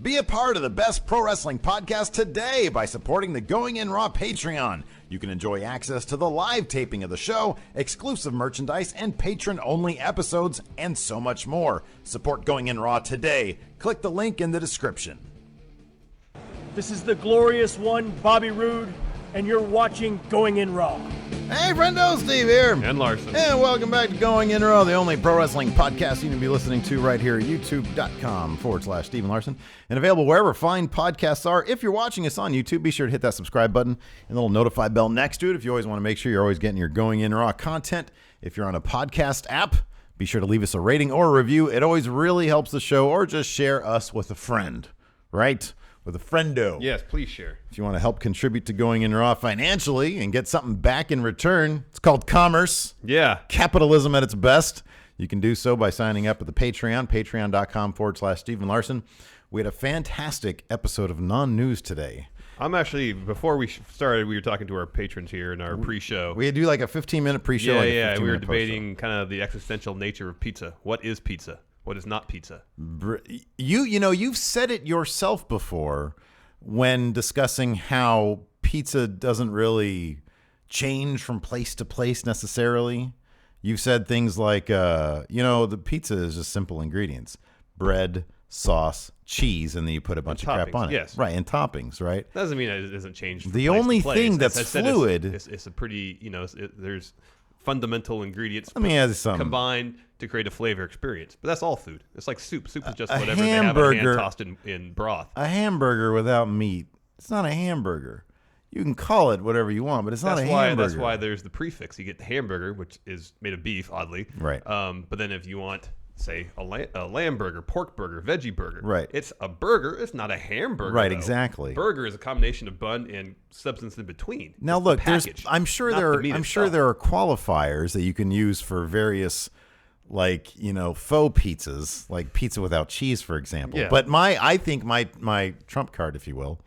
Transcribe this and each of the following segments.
Be a part of the best pro wrestling podcast today by supporting the Going In Raw Patreon. You can enjoy access to the live taping of the show, exclusive merchandise, and patron-only episodes, and so much more. Support Going In Raw today. Click the link in the description. This is the glorious one, Bobby Roode, and you're watching Going In Raw. Hey, friendo, Steve here. And Larson. And welcome back to Going In Raw, the only pro wrestling podcast you can be listening to right here at youtube.com/Steve Larson. And available wherever fine podcasts are. If you're watching us on YouTube, be sure to hit that subscribe button and the little notify bell next to it if you always want to make sure you're always getting your Going In Raw content. If you're on a podcast app, be sure to leave us a rating or a review. It always really helps the show, or just share us with a friend, right? With a friendo. Yes, please share. If you want to help contribute to Going In Raw financially and get something back in return, it's called commerce. Yeah. Capitalism at its best. You can do so by signing up at the Patreon, patreon.com/Stephen Larson. We had a fantastic episode of non-news today. I'm actually, before we started, we were talking to our patrons here in our pre-show. We had do like a 15-minute pre-show. Yeah. We were debating kind of the existential nature of pizza. What is pizza? What is not pizza? You've said it yourself before when discussing how pizza doesn't really change from place to place necessarily. You've said things like, the pizza is just simple ingredients: bread, sauce, cheese, and then you put a bunch of crap on it. Yes. Right, and toppings, right? Doesn't mean it doesn't change from the place only to place. thing that's fluid. It's a pretty, there's fundamental ingredients combined to create a flavor experience. But that's all food. It's like soup. Soup is just whatever they have on hand tossed in broth. A hamburger without meat, it's not a hamburger. You can call it whatever you want, but it's not a hamburger. That's why there's the prefix. You get the hamburger, which is made of beef, oddly. Right. But then if you want, say, a lamb burger, pork burger, veggie burger. Right. It's a burger. It's not a hamburger. Right, though. exactly. Burger is a combination of bun and substance in between. Now it's look, the package, I'm sure there are qualifiers that you can use for various, faux pizzas, like pizza without cheese, for example. Yeah. But I think my trump card, if you will,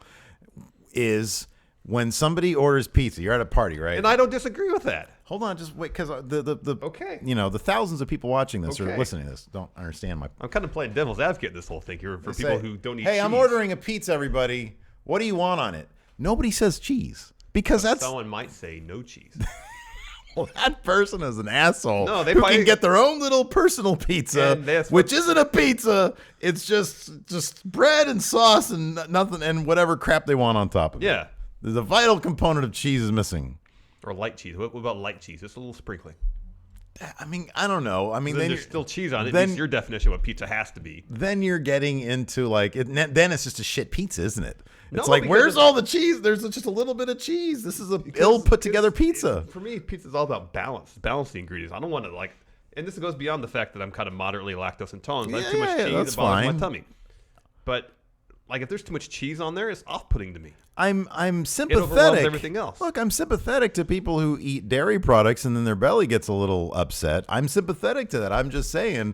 is when somebody orders pizza. You're at a party, right? And I don't disagree with that. Hold on, just wait, because the okay, the thousands of people watching this or Okay. listening to this don't understand my. I'm kind of playing devil's advocate in this whole thing here for people who don't eat cheese. Hey, I'm ordering a pizza, everybody. What do you want on it? Nobody says cheese because someone might say no cheese. Well, that person is an asshole. No, they who probably can get their own little personal pizza, which isn't a pizza. It's just bread and sauce and nothing and whatever crap they want on top of it. Yeah. The vital component of cheese is missing. Or light cheese. What about light cheese? Just a little sprinkling. I mean, I don't know. I mean, then there's still cheese on it. Then your definition of what pizza has to be. Then you're getting into then it's just a shit pizza, isn't it? It's No, where's all the cheese? There's just a little bit of cheese. This is a ill put together pizza. For me, pizza is all about balance the ingredients. I don't want to and this goes beyond the fact that I'm kind of moderately lactose intolerant. I have too much cheese, that's it bothers fine. my tummy. But if there's too much cheese on there, it's off-putting to me. I'm It sympathetic. overwhelms everything else. Look, I'm sympathetic to people who eat dairy products and then their belly gets a little upset. I'm sympathetic to that. I'm just saying,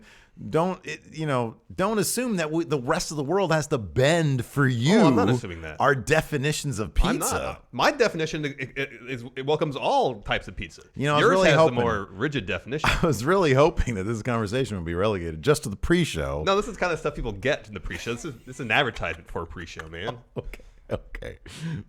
don't assume that the rest of the world has to bend for you. Oh, I'm not assuming that. Our definitions of pizza. I'm not. My definition it welcomes all types of pizza. I was Yours really has hoping, a more rigid definition. I was really hoping that this conversation would be relegated just to the pre-show. No, this is kind of stuff people get in the pre-show. This is an advertisement for a pre-show, man. Okay,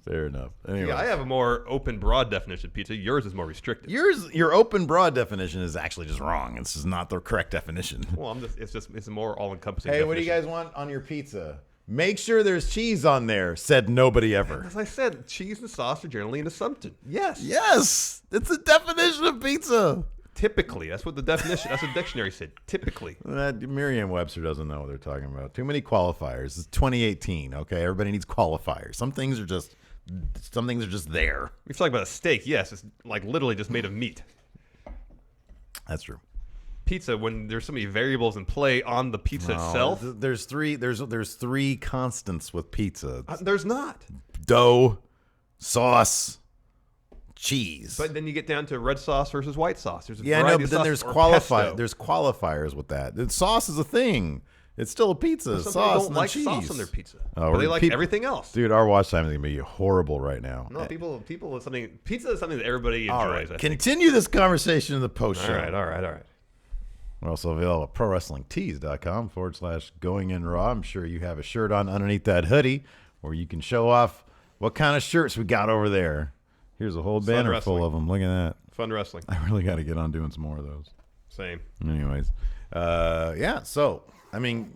fair enough. Anyway. Yeah, I have a more open, broad definition of pizza. Yours is more restrictive. Your open, broad definition is actually just wrong. This is not the correct definition. Well, it's a more all-encompassing. Hey, definition. what do you guys want on your pizza? Make sure there's cheese on there, said nobody ever. As I said, cheese and sauce are generally an assumption. Yes. Yes, it's a definition of pizza. Typically, that's what the dictionary said. Typically. Merriam-Webster doesn't know what they're talking about. Too many qualifiers. It's 2018. Okay, everybody needs qualifiers. Some things are just there. If you're talking about a steak, yes, it's literally just made of meat. That's true. Pizza, when there's so many variables in play on the pizza itself. There's three constants with pizza. There's not. Dough, sauce, cheese. But then you get down to red sauce versus white sauce. There's a yeah, variety no, but of then sauce there's qualifiers with that. The sauce is a thing. It's still a pizza. Some sauce people don't like cheese. sauce on their pizza, but they like everything else. Dude, our watch time is gonna be horrible right now. No, people is something. Pizza is something that everybody enjoys. All right, continue this conversation in the post show. All right. We're also available at ProWrestlingTees.com/GoingInRaw. I'm sure you have a shirt on underneath that hoodie where you can show off what kind of shirts we got over there. Here's a whole banner full of them. Look at that. Fun wrestling. I really got to get on doing some more of those. Same. Anyways. Yeah, so, I mean,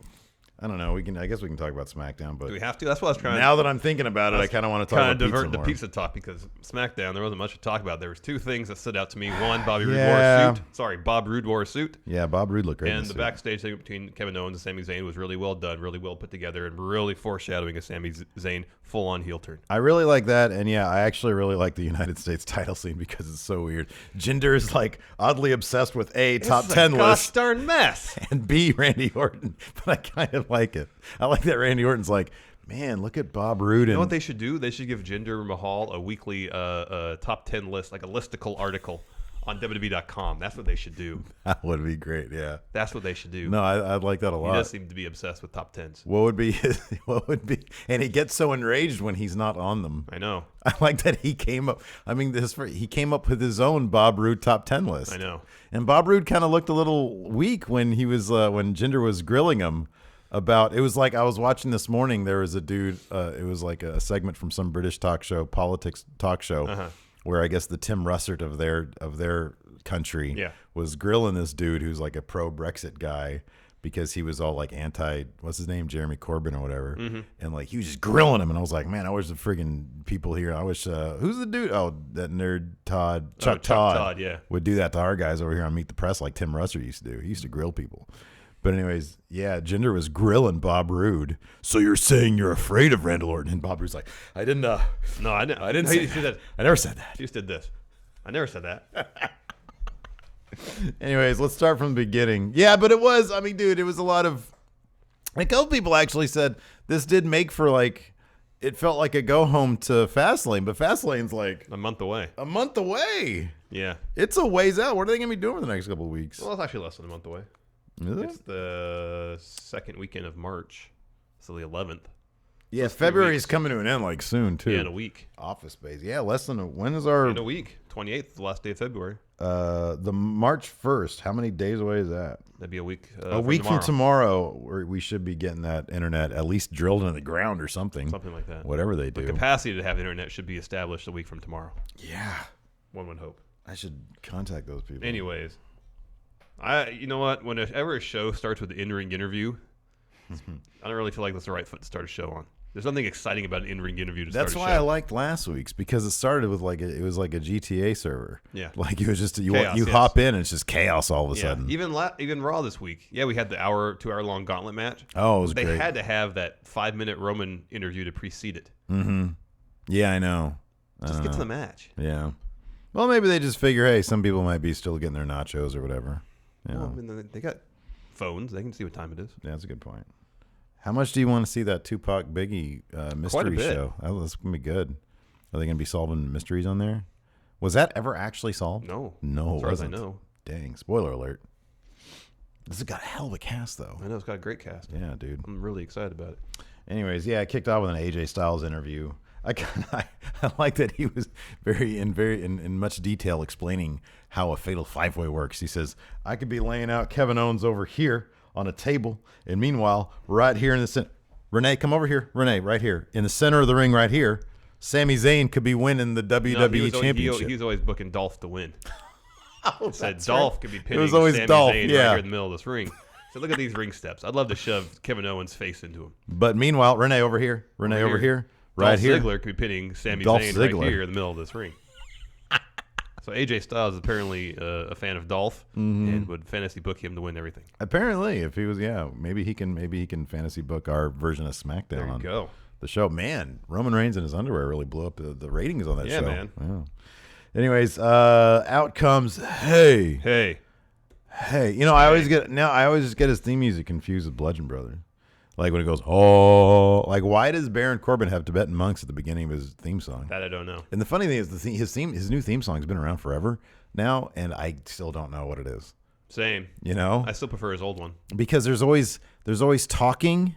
I don't know. I guess we can talk about SmackDown, but do we have to? That's what I was trying. Now that I'm thinking about it, I kind of want to talk about divert the pizza talk because SmackDown. There wasn't much to talk about. There was two things that stood out to me. One, Bob Roode wore a suit. Yeah, Bob Roode looked great. And the backstage thing between Kevin Owens and Sami Zayn was really well done, really well put together, and really foreshadowing a Sami Zayn full-on heel turn. I really like that, and yeah, I actually really like the United States title scene because it's so weird. Jinder is like oddly obsessed with A, top 10 list. Gosh darn mess. And B, Randy Orton. But I kind of like it. I like that Randy Orton's like, man, look at Bob Roode. You know what they should do? They should give Jinder Mahal a weekly top 10 list, like a listicle article on WWE.com. That's what they should do. That would be great, yeah. That's what they should do. No, I'd like that a lot. He does seem to be obsessed with top 10s. What would be, and he gets so enraged when he's not on them. I know. I like that he came up, he came up with his own Bob Roode top 10 list. I know. And Bob Roode kind of looked a little weak when he was, when Jinder was grilling him. It was like I was watching this morning. There was a dude. It was like a segment from some British politics talk show, where I guess the Tim Russert of their country was grilling this dude who's like a pro Brexit guy because he was all like what's his name, Jeremy Corbyn or whatever, and like he was just grilling him, and I was like, man, I wish the friggin' people here. I wish who's the dude? Oh, that nerd Chuck Todd, would do that to our guys over here on Meet the Press like Tim Russert used to do. He used to grill people. But anyways, yeah, Jinder was grilling Bob Roode. So you're saying you're afraid of Randall Orton? And Bob Roode's like, I didn't. No, I didn't say that. I never said that. You just did this. I never said that. Anyways, let's start from the beginning. Yeah, but it was. I mean, dude, it was a lot of. A couple people actually said this did make for like. It felt like a go home to Fastlane, but Fastlane's like a month away. A month away. Yeah, it's a ways out. What are they gonna be doing for the next couple of weeks? Well, it's actually less than a month away. Is it? It's the second weekend of March, so the 11th. Yeah, February's coming to an end like soon too. Yeah, in a week. Office space. Yeah, less than when is our? In a week, 28th, the last day of February. The March 1st. How many days away is that? That'd be a week. A week from tomorrow, we should be getting that internet at least drilled into the ground or something. Something like that. Whatever they do. The capacity to have internet should be established a week from tomorrow. Yeah, one would hope. I should contact those people. Anyways. You know what? Whenever a show starts with an in-ring interview, I don't really feel like that's the right foot to start a show on. There's nothing exciting about an in-ring interview to start a show. That's why I liked last week's because it started with it was like a GTA server. Yeah, like it was just you hop in and it's just chaos all of a sudden. Even Raw this week. Yeah, we had the 2 hour long gauntlet match. Oh, it was great. They had to have that 5-minute Roman interview to precede it. Mm-hmm. Yeah, I know. Just get to the match. Yeah. Well, maybe they just figure, hey, some people might be still getting their nachos or whatever. Yeah. Well, I mean, they got phones. They can see what time it is. Yeah, that's a good point. How much do you want to see that Tupac Biggie mystery show? Oh, that's going to be good. Are they going to be solving mysteries on there? Was that ever actually solved? No, it wasn't. As I know. Dang, spoiler alert. This has got a hell of a cast, though. I know, it's got a great cast. Yeah, dude. I'm really excited about it. Anyways, yeah, I kicked off with an AJ Styles interview. I like that he was very in much detail explaining how a fatal 5-way works. He says, I could be laying out Kevin Owens over here on a table, and meanwhile, right here in the center, Renee, come over here. Renee, right here. In the center of the ring right here, Sami Zayn could be winning the WWE Championship. He was always booking Dolph to win. Said Dolph could be pinning Sami Zayn right here in the middle of this ring. So look at these ring steps. I'd love to shove Kevin Owens' face into him. But meanwhile, Renee over here. Renee over here. Right here. Dolph Ziggler could be pinning Sami Zayn right here in the middle of this ring. So AJ Styles is apparently a fan of Dolph and would fantasy book him to win everything. Apparently, if he was, maybe he can fantasy book our version of Smackdown. There you go. The show. Man, Roman Reigns in his underwear really blew up the ratings on that show. Yeah, man. Yeah. Anyways, out comes Hey. You know, I always just get his theme music confused with Bludgeon Brothers. Like when it goes, oh, like why does Baron Corbin have Tibetan monks at the beginning of his theme song? That I don't know. And the funny thing is, his new theme song has been around forever now, and I still don't know what it is. Same. You know, I still prefer his old one because there's always talking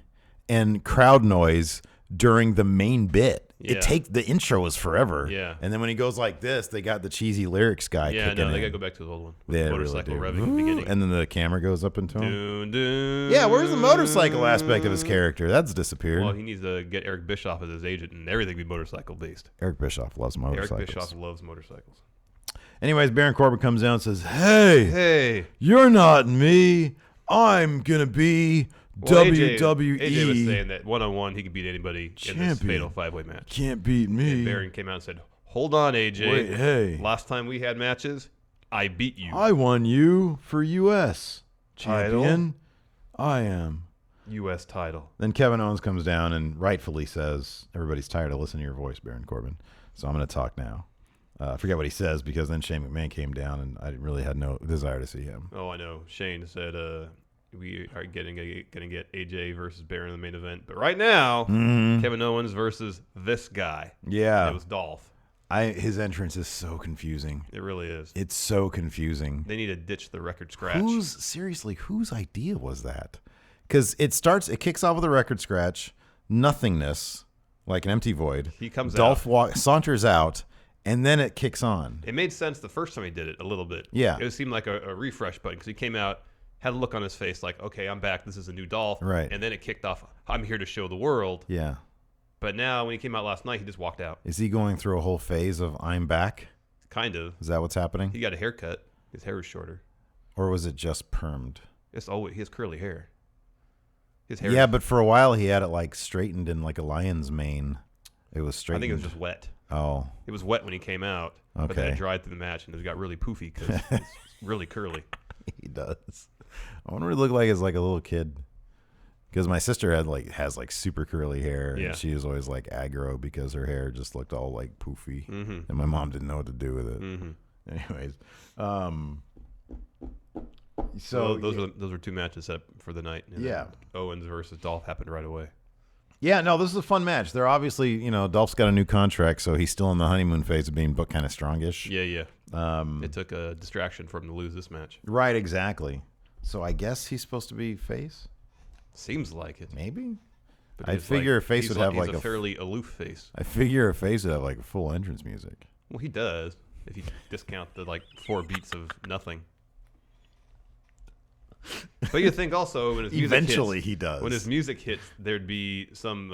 and crowd noise during the main bit. Yeah. The intro was forever. Yeah. And then when he goes like this, they got the cheesy lyrics guy kicking in. They got to go back to the old one. They motorcycle really do. revving at the beginning. And then the camera goes up into him. Dun, dun. Yeah, where's the motorcycle aspect of his character? That's disappeared. Well, he needs to get Eric Bischoff as his agent and everything be motorcycle based. Eric Bischoff loves motorcycles. Eric Bischoff loves motorcycles. Anyways, Baron Corbin comes down and says, Hey, you're not me. I'm going to be WWE. AJ was saying that one-on-one he could beat anybody in this fatal 5-way match. Can't beat me. And Baron came out and said, hold on, AJ. Wait, hey. Last time we had matches, I beat you. I won you for U.S. Title? champion. I am. U.S. title. Then Kevin Owens comes down and rightfully says, everybody's tired of listening to your voice, Baron Corbin. So I'm going to talk now. I forget what he says because then Shane McMahon came down and I really had no desire to see him. Oh, I know. Shane said we are going to get AJ versus Baron in the main event. But right now, Kevin Owens versus this guy. Yeah. It was Dolph. His entrance is so confusing. It really is. It's so confusing. They need to ditch the record scratch. Whose idea was that? Because it kicks off with a record scratch, nothingness, like an empty void. He comes Dolph out. saunters out, and then it kicks on. It made sense the first time he did it a little bit. Yeah. It seemed like a refresh button because he came out, had a look on his face like, okay, I'm back. This is a new Dolph. Right. And then it kicked off, I'm here to show the world. Yeah. But now when he came out last night, he just walked out. Is he going through a whole phase of I'm back? Kind of. Is that what's happening? He got a haircut. His hair was shorter. Or was it just permed? He has curly hair. His hair. Yeah, but for a while he had it like straightened in like a lion's mane. It was straightened. I think it was just wet. Oh. It was wet when he came out. But then Okay. it dried through the match and it got really poofy because it's really curly. He does. I wonder what he looked like as like a little kid. Because my sister has super curly hair, and she was always like aggro because her hair just looked all like poofy, and my mom didn't know what to do with it. Anyways, so those were two matches set up for the night. And yeah, Owens versus Dolph happened right away. Yeah, no, this is a fun match. They're obviously, Dolph's got a new contract, so he's still in the honeymoon phase of being booked kind of strongish. Yeah. It took a distraction for him to lose this match. Right, exactly. So I guess he's supposed to be face. Seems like it. Maybe. But I figure a face would have he's like a fairly aloof face. I figure a face would have like full entrance music. Well, he does if you discount the 4 beats of nothing. But you think also when his music eventually hits, he does. When his music hits, there'd be some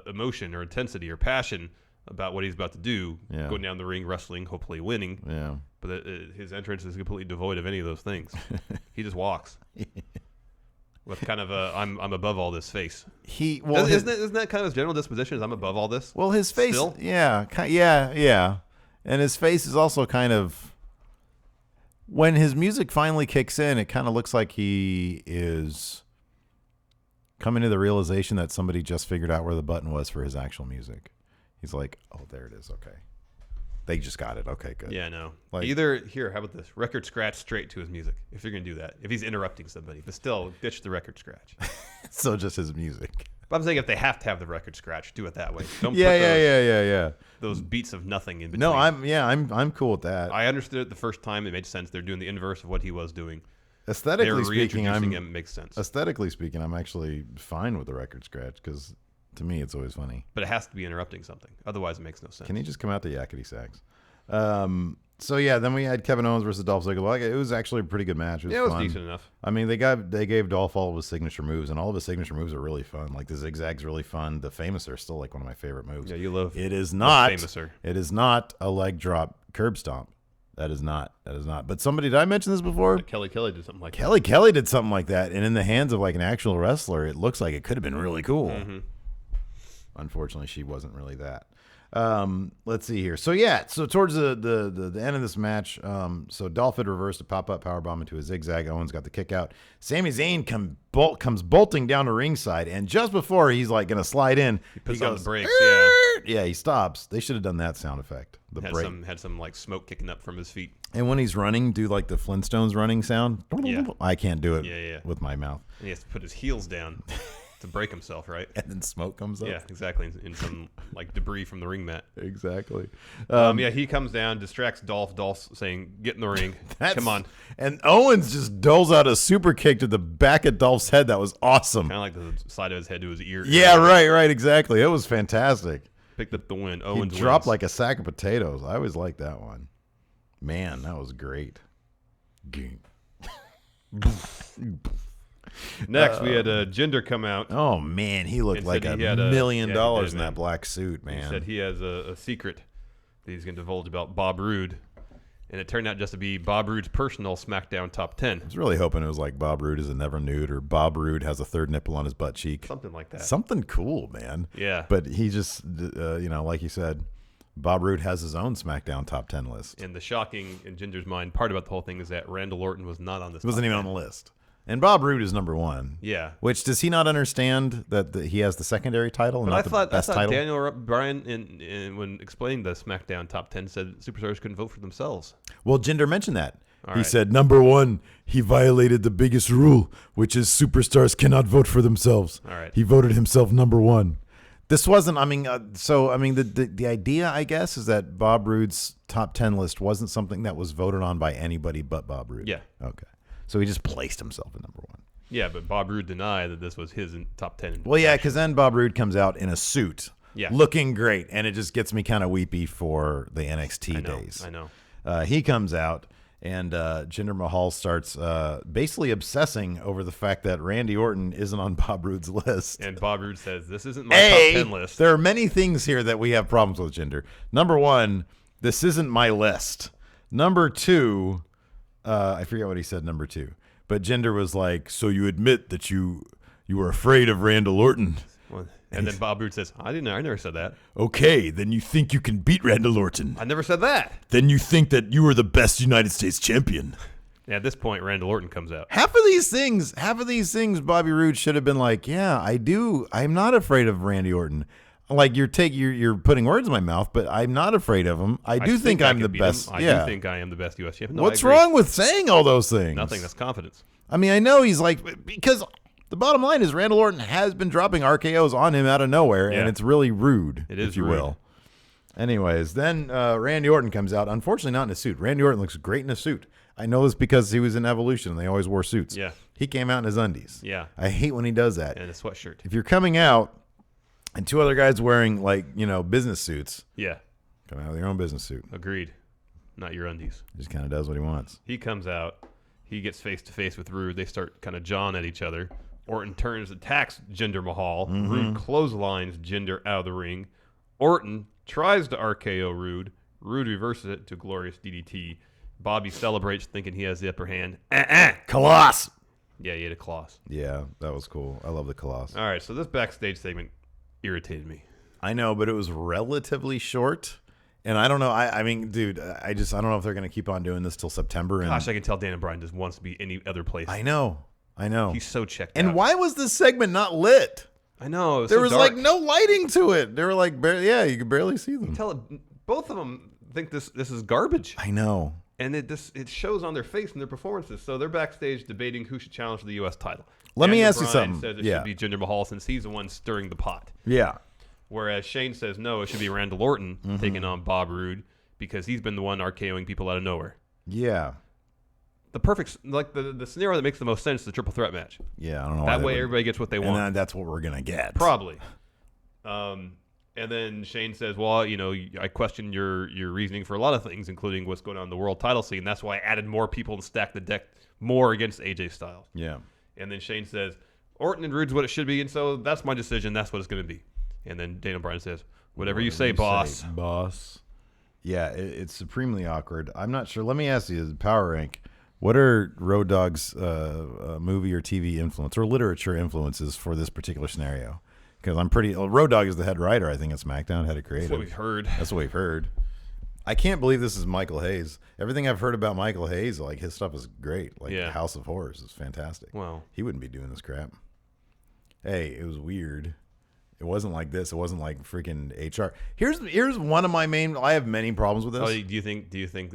emotion or intensity or passion about what he's about to do, going down the ring, wrestling, hopefully winning. Yeah. But his entrance is completely devoid of any of those things. He just walks. With kind of a I'm above all this face. Isn't that kind of his general disposition? Is I'm above all this? Well, his face, still? yeah, and his face is also kind of. When his music finally kicks in, it kind of looks like he is coming to the realization that somebody just figured out where the button was for his actual music. He's like, "Oh, there it is. Okay, they just got it. Okay, good." Yeah, no. Either here, how about this? Record scratch straight to his music. If you're gonna do that, if he's interrupting somebody, but still ditch the record scratch. So just his music. But I'm saying if they have to have the record scratch, do it that way. Don't Yeah. Those beats of nothing in between. No, I'm cool with that. I understood it the first time. It made sense. They're doing the inverse of what he was doing. Aesthetically speaking, it makes sense. Aesthetically speaking, I'm actually fine with the record scratch because to me it's always funny. But it has to be interrupting something. Otherwise, it makes no sense. Can he just come out to yakety sax? So yeah, then we had Kevin Owens versus Dolph Ziggler. It was actually a pretty good match. It was fun. Decent enough. I mean, they gave Dolph all of his signature moves, and all of his signature moves are really fun. Like the zigzag's really fun. The Famouser is still like one of my favorite moves. Yeah, you love. It is not. Famouser. It is not a leg drop curb stomp. That is not. But somebody, did I mention this before? Kelly did something like that. Kelly did something like that, and in the hands of like an actual wrestler, it looks like it could have been really cool. Mm-hmm. Unfortunately, she wasn't really that. Let's see here. So towards the end of this match, so Dolph had reversed a pop-up powerbomb into a zigzag. Owens got the kick out. Sami Zayn comes bolting down to ringside, and just before he's like going to slide in, he puts on the brakes. Yeah, he stops. They should have done that sound effect. Had some like smoke kicking up from his feet. And when he's running, do like the Flintstones running sound. Yeah. I can't do it with my mouth. And he has to put his heels down. to break himself, right? And then smoke comes up. Yeah, exactly. In some like debris from the ring mat. Exactly. Yeah, he comes down, distracts Dolph. Dolph's saying, "Get in the ring. Come on." And Owens just doles out a super kick to the back of Dolph's head. That was awesome. Kind of like the side of his head to his ear. Yeah, right, exactly. It was fantastic. Picked up the win. Owens he dropped wins. like a sack of potatoes. I always liked that one. Man, that was great. Next, we had Jinder come out. Oh, man, he looked like $1 million in that black suit, man. He said he has a secret that he's going to divulge about Bob Roode. And it turned out just to be Bob Roode's personal SmackDown top 10. I was really hoping it was like Bob Roode is a never nude or Bob Roode has a third nipple on his butt cheek. Something like that. Something cool, man. Yeah. But he just, like you said, Bob Roode has his own SmackDown top 10 list. And the shocking, in Ginger's mind, part about the whole thing is that Randall Orton was not on this. He wasn't even on the list. And Bob Roode is number one. Yeah. Which, does he not understand that he has the secondary title and not the best title? Daniel Bryan, when explaining the SmackDown top 10, said superstars couldn't vote for themselves. Well, Jinder mentioned that. He said, number one, he violated the biggest rule, which is superstars cannot vote for themselves. All right. He voted himself number one. This wasn't, the idea, I guess, is that Bob Roode's top 10 list wasn't something that was voted on by anybody but Bob Roode. Yeah. Okay. So he just placed himself at number one. Yeah, but Bob Roode denied that this was his top 10. Well, yeah, because then Bob Roode comes out in a suit, looking great, and it just gets me kind of weepy for the NXT days. I know. He comes out, and Jinder Mahal starts basically obsessing over the fact that Randy Orton isn't on Bob Roode's list. And Bob Roode says, this isn't my top 10 list. There are many things here that we have problems with, Jinder. Number one, this isn't my list. Number two, I forget what he said, number two. But Jinder was like, so you admit that you were afraid of Randall Orton. Well, and then Bob Roode says, I never said that. Okay, then you think you can beat Randall Orton. I never said that. Then you think that you are the best United States champion. Yeah, at this point, Randall Orton comes out. Half of these things, Bobby Roode should have been like, yeah, I do. I'm not afraid of Randy Orton. Like you're putting words in my mouth, but I'm not afraid of him. I do think I'm the best. I do think I am the best U.S. champion. No, what's wrong with saying all those things? Nothing. That's confidence. I mean, I know he's like, because the bottom line is Randall Orton has been dropping RKOs on him out of nowhere, and it's really rude. It is, if you rude. will. Anyways, then Randy Orton comes out. Unfortunately, not in a suit. Randy Orton looks great in a suit. I know this because he was in Evolution, and they always wore suits. Yeah. He came out in his undies. Yeah. I hate when he does that. And a sweatshirt. If you're coming out and two other guys wearing, business suits. Yeah. Come out with your own business suit. Agreed. Not your undies. He just kind of does what he wants. He comes out. He gets face-to-face with Roode. They start kind of jawing at each other. Orton turns, attacks Jinder Mahal. Mm-hmm. Roode clotheslines Jinder out of the ring. Orton tries to RKO Roode. Roode reverses it to glorious DDT. Bobby celebrates, thinking he has the upper hand. Colossus! Yeah, he had a Colossus. Yeah, that was cool. I love the Colossus. All right, so this backstage segment irritated me. I know, but it was relatively short. And I don't know. I mean, dude, I don't know if they're going to keep on doing this till September. And Gosh, I can tell Daniel Bryan just wants to be any other place. I know. He's so checked out. And why was this segment not lit? I know. There was dark. like no lighting to it. They were like, you could barely see them. Both of them think this is garbage. I know. And it shows on their face in their performances. So they're backstage debating who should challenge the U.S. title. Let me ask you Bryan something. Says it should be Jinder Mahal since he's the one stirring the pot. Yeah. Whereas Shane says no, it should be Randall Orton taking on Bob Roode because he's been the one RKOing people out of nowhere. Yeah. The perfect, the scenario that makes the most sense is the triple threat match. Yeah, I don't know. That way everybody gets what they want. And that's what we're gonna get. Probably. And then Shane says, well, I question your reasoning for a lot of things, including what's going on in the world title scene. That's why I added more people and stacked the deck more against AJ Styles. Yeah. And then Shane says, Orton and Roode's what it should be, and so that's my decision. That's what it's going to be. And then Daniel Bryan says, whatever you say, boss. Boss. Yeah, it's supremely awkward. I'm not sure. Let me ask you, Power Rank, what are Road Dogg's movie or TV influence or literature influences for this particular scenario? Because Road Dogg is the head writer, I think, at Smackdown, head of creative. That's what we've heard. That's what we've heard. I can't believe this is Michael Hayes. Everything I've heard about Michael Hayes, like his stuff is great. Like House of Horrors is fantastic. Wow. He wouldn't be doing this crap. Hey, it was weird. It wasn't like this. It wasn't like freaking HR. Here's one of my main. I have many problems with this. Oh, do you think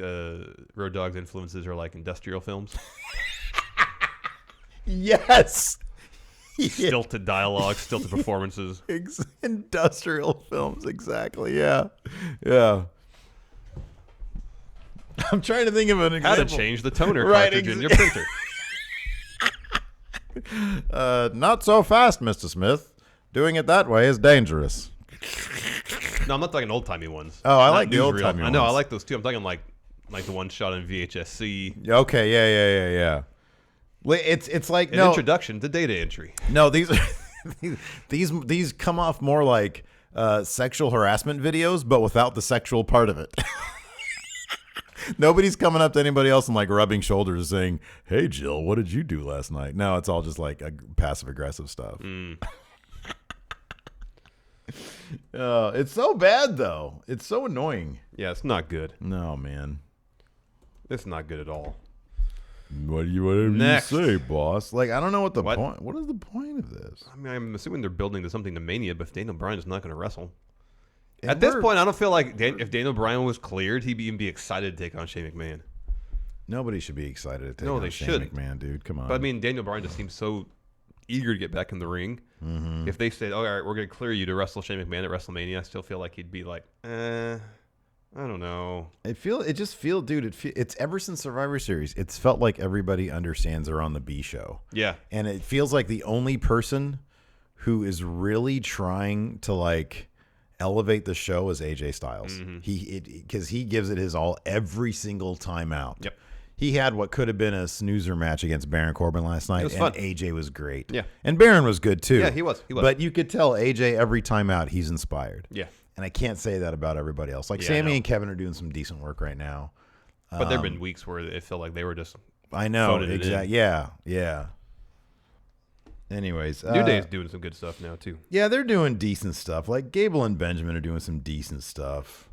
Road Dogg's influences are like industrial films? Yes. Stilted dialogue, stilted performances. Industrial films, exactly. Yeah. Yeah. I'm trying to think of an example. How to change the toner cartridge in your printer. Not so fast, Mr. Smith. Doing it that way is dangerous. No, I'm not talking old-timey ones. Oh, I Not like the old-timey newsreel. ones. I know, I like those too. I'm talking like the one shot on VHS-C. Okay, yeah. It's like An introduction to data entry. No, these these come off more like sexual harassment videos, but without the sexual part of it. Nobody's coming up to anybody else and like rubbing shoulders saying, "Hey, Jill, what did you do last night?" No, it's all just like passive aggressive stuff. It's so bad though. It's so annoying. Yeah, it's not good. No, man. It's not good at all. Whatever you say, boss. Like, I don't know what the point. What is the point of this? I mean, I'm assuming they're building to something to Mania, but if Daniel Bryan is not going to wrestle. At this point, I don't feel like if Daniel Bryan was cleared, he'd even be excited to take on Shane McMahon. Nobody should be excited to take on Shane McMahon, dude. Come on. But I mean, Daniel Bryan just seems so eager to get back in the ring. Mm-hmm. If they said, "Oh, all right, we're going to clear you to wrestle Shane McMahon at WrestleMania," I still feel like he'd be like, I don't know. It's ever since Survivor Series, it's felt like everybody understands they're on the B show. Yeah. And it feels like the only person who is really trying to like elevate the show is AJ Styles. Because he gives it his all every single time out. Yep. He had what could have been a snoozer match against Baron Corbin last night, and fun. AJ was great. Yeah. And Baron was good too. Yeah, he was. But you could tell AJ every time out he's inspired. Yeah. And I can't say that about everybody else. Like Sami and Kevin are doing some decent work right now. But there have been weeks where it felt like they were just I know, exactly. Yeah. Anyways. New Day's doing some good stuff now, too. Yeah, they're doing decent stuff. Like Gable and Benjamin are doing some decent stuff.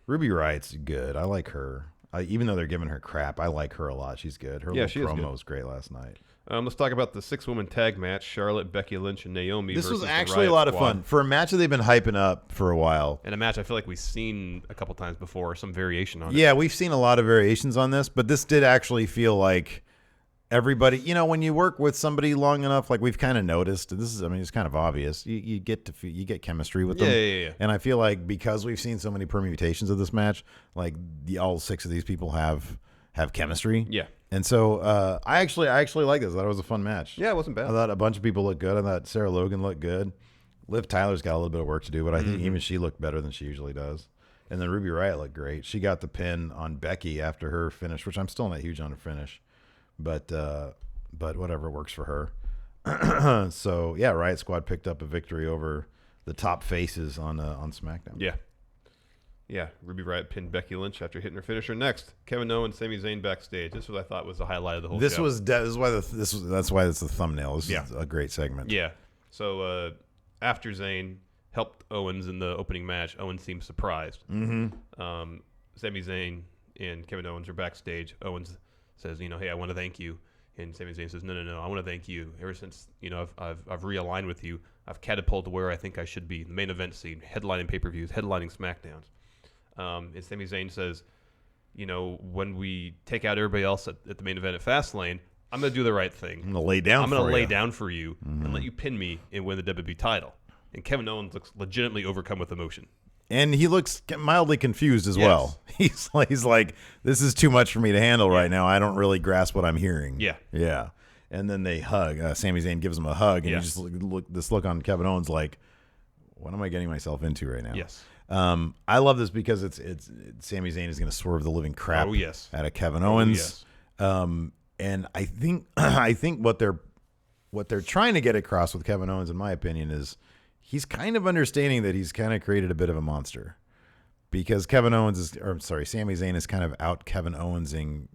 Ruby Riot's good. I like her. Even though they're giving her crap, I like her a lot. She's good. Her promo was great last night. Let's talk about the 6-woman tag match: Charlotte, Becky Lynch, and Naomi. This was actually a lot of fun for a match that they've been hyping up for a while. And a match I feel like we've seen a couple times before, some variation on it. Yeah, we've seen a lot of variations on this, but this did actually feel like everybody. You know, when you work with somebody long enough, like we've kind of noticed. It's kind of obvious. You get chemistry with them. Yeah. And I feel like because we've seen so many permutations of this match, like all 6 of these people have chemistry. Yeah. And so I actually like this. I thought it was a fun match. Yeah, it wasn't bad. I thought a bunch of people looked good. I thought Sarah Logan looked good. Liv Tyler's got a little bit of work to do, but I think even she looked better than she usually does. And then Ruby Riott looked great. She got the pin on Becky after her finish, which I'm still not huge on her finish. But whatever works for her. So, yeah, Riot Squad picked up a victory over the top faces on SmackDown. Yeah. Yeah, Ruby Riott pinned Becky Lynch after hitting her finisher. Next, Kevin Owens, Sami Zayn backstage. This was, I thought, was the highlight of the whole show. That's why it's the thumbnail. This is a great segment. Yeah. So after Zayn helped Owens in the opening match, Owens seemed surprised. Mm-hmm. Sami Zayn and Kevin Owens are backstage. Owens says, "Hey, I want to thank you." And Sami Zayn says, "No, I want to thank you. Ever since I've realigned with you, I've catapulted to where I think I should be. The main event scene, headlining pay-per-views, headlining Smackdowns." And Sami Zayn says, when we take out everybody else at the main event at Fastlane, I'm going to do the right thing. I'm going to lay down for you and let you pin me and win the WWE title. And Kevin Owens looks legitimately overcome with emotion. And he looks mildly confused as well. He's like, this is too much for me to handle right now. I don't really grasp what I'm hearing. Yeah. And then they hug. Sami Zayn gives him a hug, and you just look on Kevin Owens like, what am I getting myself into right now? Yes. I love this because it's Sami Zayn is going to swerve the living crap out of Kevin Owens. And I think what they're trying to get across with Kevin Owens, in my opinion, is he's kind of understanding that he's kind of created a bit of a monster, because Sami Zayn is kind of out Kevin Owensing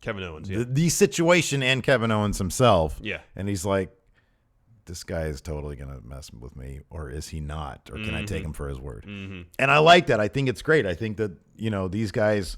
Kevin Owens, the situation and Kevin Owens himself. Yeah. And he's like, this guy is totally going to mess with me, or is he not? Or can I take him for his word? Mm-hmm. And I like that. I think it's great. I think that, these guys,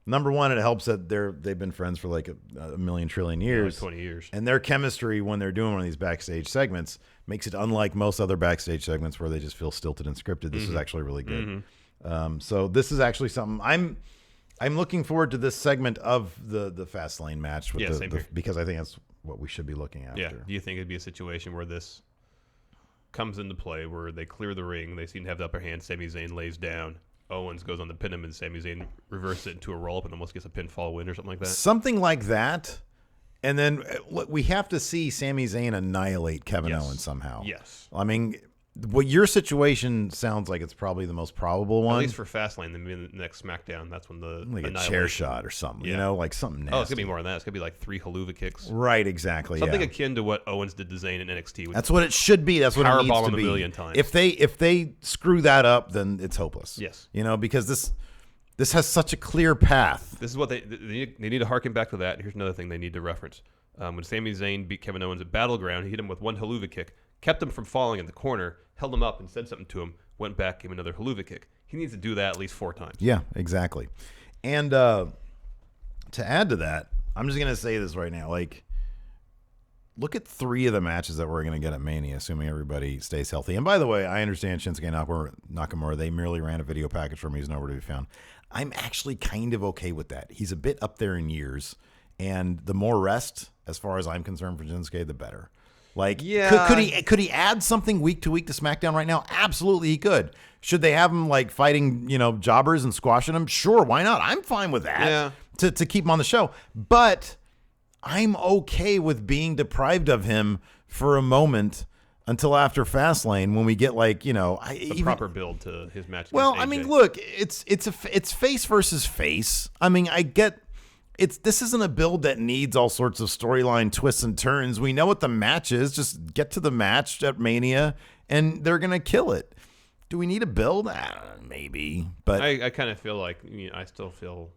number one, it helps that they've been friends for like a million trillion years. Like 20 years. And their chemistry when they're doing one of these backstage segments makes it unlike most other backstage segments where they just feel stilted and scripted. This is actually really good. Mm-hmm. So this is actually something I'm looking forward to, this segment of the Fastlane match with because I think that's what we should be looking after. Yeah. Do you think it'd be a situation where this comes into play, where they clear the ring, they seem to have the upper hand, Sami Zayn lays down, Owens goes on to pin him, and Sami Zayn reverses it into a roll-up and almost gets a pinfall win or something like that? Something like that. And then we have to see Sami Zayn annihilate Kevin Owens somehow. Yes. I mean, what your situation sounds like it's probably the most probable one. At least for Fastlane, the next SmackDown, that's when the like a chair shot or something, you know, like something nasty. Oh, it's going to be more than that. It's going to be like 3 haluva kicks. Right, exactly. Something akin to what Owens did to Zayn in NXT. That's what it should be. That's what it needs to be. A million times. If they screw that up, then it's hopeless. Yes. You know, because this has such a clear path. This is what they need to harken back to that. Here's another thing they need to reference. When Sami Zayn beat Kevin Owens at Battleground, he hit him with 1 haluva kick, kept him from falling in the corner, held him up and said something to him, went back, gave him another haluva kick. He needs to do that at least 4 times. Yeah, exactly. And to add to that, I'm just going to say this right now. Like, look at 3 of the matches that we're going to get at Mania, assuming everybody stays healthy. And by the way, I understand Shinsuke Nakamura, they merely ran a video package for me. He's nowhere to be found. I'm actually kind of okay with that. He's a bit up there in years. And the more rest, as far as I'm concerned, for Shinsuke, the better. Like, could he add something week to week to SmackDown right now? Absolutely, he could. Should they have him like fighting, jobbers and squashing them? Sure, why not? I'm fine with that. Yeah. To keep him on the show, but I'm okay with being deprived of him for a moment until after Fastlane when we get proper build to his match. Well, I mean, look, it's face versus face. I mean, I get. This isn't a build that needs all sorts of storyline twists and turns. We know what the match is. Just get to the match at Mania, and they're gonna kill it. Do we need a build? Maybe, but I kind of feel like I still feel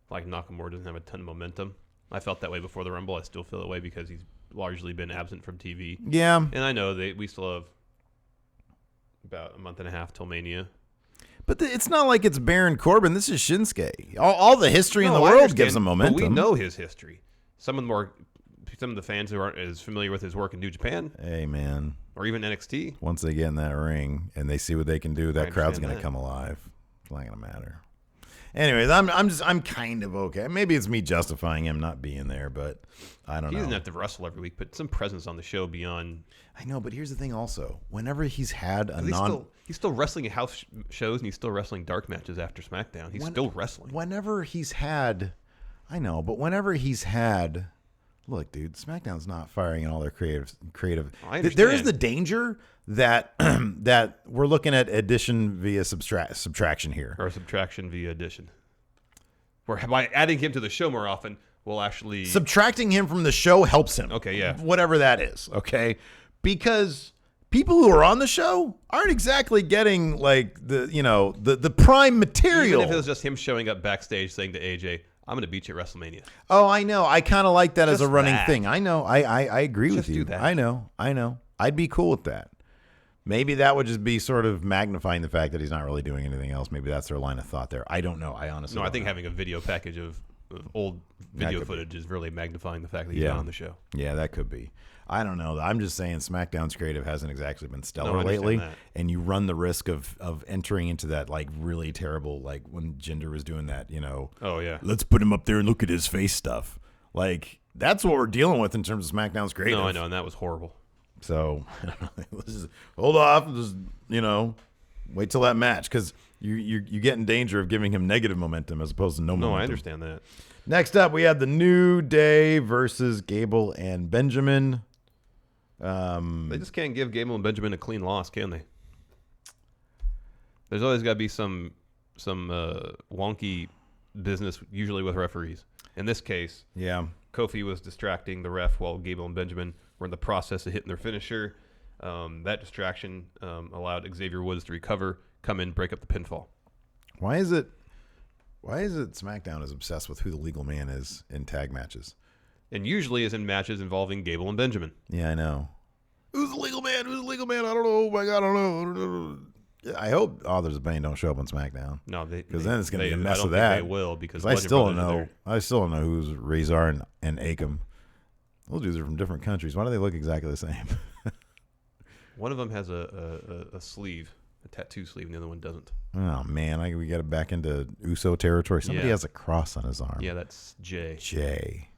like Nakamura doesn't have a ton of momentum. I felt that way before the Rumble. I still feel that way because he's largely been absent from TV. Yeah, and I know we still have about a month and a half till Mania. But it's not like it's Baron Corbin. This is Shinsuke. All the history in the world gives him momentum. But we know his history. Some of the fans who aren't as familiar with his work in New Japan. Hey, man. Or even NXT. Once they get in that ring and they see what they can do, that crowd's going to come alive. It's not going to matter. Anyways, I'm kind of okay. Maybe it's me justifying him not being there, but I don't know. He doesn't have to wrestle every week, but some presence on the show beyond. I know, but here's the thing also. Whenever he's had he's still wrestling at house shows and he's still wrestling dark matches after SmackDown. He's still wrestling. Whenever he's had, I know, but whenever he's had, look, dude, SmackDown's not firing in all their creative. I understand. There is the danger that that we're looking at addition via subtraction here, or subtraction via addition. Where by adding him to the show more often, we'll actually subtracting him from the show helps him. Okay, yeah, whatever that is. Okay, because people who are on the show aren't exactly getting like the prime material. Even if it was just him showing up backstage saying to AJ, "I'm going to beat you at WrestleMania." Oh, I know. I kind of like that just as a running thing. I know. I agree with you. Do that. I know. I'd be cool with that. Maybe that would just be sort of magnifying the fact that he's not really doing anything else. Maybe that's their line of thought there. I don't know. I honestly don't think know. Having a video package of old video footage is really magnifying the fact that he's not on the show. Yeah, that could be. I don't know. I'm just saying SmackDown's creative hasn't exactly been stellar lately. And you run the risk of entering into that like really terrible, like when Jinder was doing that, oh yeah, let's put him up there and look at his face stuff. Like that's what we're dealing with in terms of SmackDown's creative. No, I know, and that was horrible. So let's just hold off and just, wait till that match because you get in danger of giving him negative momentum as opposed to no momentum. No, I understand that. Next up, we had the New Day versus Gable and Benjamin. They just can't give Gable and Benjamin a clean loss, can they? There's always got to be some wonky business, usually with referees. In this case, Kofi was distracting the ref while Gable and Benjamin were in the process of hitting their finisher. That distraction allowed Xavier Woods to recover, come in, break up the pinfall. Why is it SmackDown is obsessed with who the legal man is in tag matches? And usually is in matches involving Gable and Benjamin. Yeah, I know. Who's the legal man? Who's the legal man? I don't know. Oh my God, I don't know. I hope Authors of Pain don't show up on SmackDown. No, because then it's going to be a mess of that. They will because I still don't know. I still don't know who's Razor and Akam. Those dudes are from different countries. Why do they look exactly the same? One of them has a sleeve, a tattoo sleeve, and the other one doesn't. Oh man, we got it back into Uso territory. Somebody has a cross on his arm. Yeah, that's Jay.